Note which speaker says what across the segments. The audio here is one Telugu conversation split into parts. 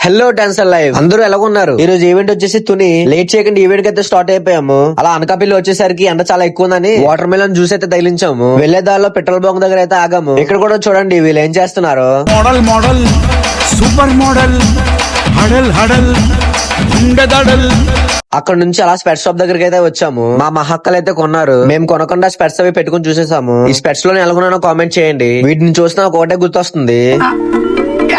Speaker 1: హలో డాన్సర్ లైవ్ అందరూ ఎలాగున్నారు? ఈ రోజు ఈవెంట్ వచ్చేసి తుని లేట్ చేయకుండా ఈవెంట్ కి అయితే స్టార్ట్ అయిపోయాము. అలా అనకాపల్లి వచ్చేసరికి ఎండ చాలా ఎక్కువ ఉందని వాటర్ మెలన్ జ్యూస్ అయితే తగిలించాము. వెళ్లే దారిలో పెట్రోల్ బంక్ దగ్గర అయితే ఆగాము. ఇక్కడ కూడా చూడండి వీళ్ళు ఏం చేస్తున్నారు.
Speaker 2: మోడల్ మోడల్ సూపర్ మోడల్ హడల్ హడల్ ఉండదడల్.
Speaker 1: అక్కడ నుంచి అలా స్పెట్స్ షాప్ దగ్గరికి అయితే వచ్చాము. మా మహక్కలు అయితే కొన్నారు. మేము కొనకుండా స్పెట్స్ అవి పెట్టుకుని చూసేసాము. ఈ స్పెట్స్ లో ఎలాగున్నానో కామెంట్ చేయండి. వీటిని చూసినా ఒకటే గుర్తొస్తుంది.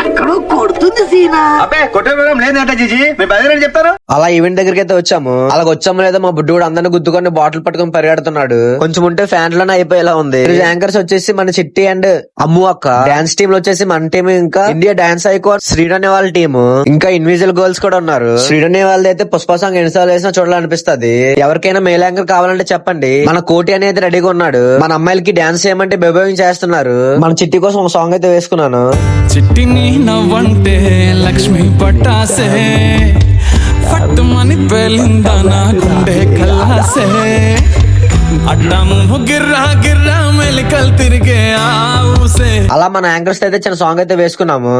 Speaker 3: ఎక్కడో కొడుతుంది సీనా.
Speaker 4: అబ్బే కొట్టే ప్రోగ్రాం లేదంట జీజీ, మీ బదిలీ చెప్తారు.
Speaker 1: అలా ఈవెంట్ దగ్గరికి అయితే వచ్చాము. అలా వచ్చాము లేదా మా బుడ్డు కూడా అందరిని గుద్దుకొని బాటిల్ పట్టుకొని పరిగెడుతున్నాడు. కొంచెం ఉంటే ఫ్యాన్ లోనే అయిపోయేలా ఉంది. యాంకర్స్ వచ్చేసి మన చిట్టి అండ్ అమ్ము అక్క. డాన్స్ టీమ్ లో వచ్చేసి మన టీం, ఇంకా ఇండియా డాన్స్ ఐకాన్ శ్రీడనే వాళ్ళ టీమ్, ఇంకా ఇన్విజిబుల్ గర్ల్స్ కూడా ఉన్నారు. శ్రీడనే వాళ్ళది అయితే పుష్ప సాంగ్ ఎన్నిసార్లు వేసినా చూడాలనిపిస్తుంది. ఎవరికైనా మేల్ యాంకర్ కావాలంటే చెప్పండి. మన కోటి అనేది రెడీగా ఉన్నాడు. మన అమ్మాయిలకి డాన్స్ చేయమంటే బెబోయింగ్ చేస్తున్నారు. మన చిట్టి కోసం ఒక సాంగ్ అయితే వేసుకున్నాను.
Speaker 2: చిట్టిని నవ్వంటే లక్ష్మి పట్టాసే ఫట్టుమని పేలిందా నా గుండె కల్లాసే అడ్డము గిర్రా గిర్రా మెలికలు తిరిగే ఆవుసే.
Speaker 1: అలా మన యాంకర్స్ అయితే చిన్న సాంగ్ అయితే వేసుకున్నాము.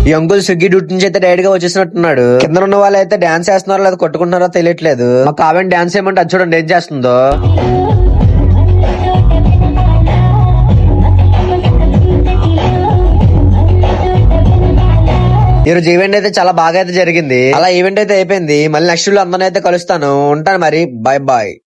Speaker 1: ఈ అంకుల్ స్విగ్గీ డ్యూటీ నుంచి అయితే డైరెక్ట్ గా వచ్చేసినట్టున్నాడు. కింద ఉన్న వాళ్ళు అయితే డాన్స్ చేస్తున్నారో లేదా కొట్టుకుంటున్నారో తెలియట్లేదు. మాకు కావాలని డాన్స్ చేయమంటే అది చూడండి ఏం చేస్తుందో. ఈ రోజు ఈవెంట్ అయితే చాలా బాగా అయితే జరిగింది. అలా ఈవెంట్ అయితే అయిపోయింది. మళ్ళీ నెక్స్ట్ లో అందరిని అయితే కలుస్తాను. ఉంటాను మరి. Bye bye.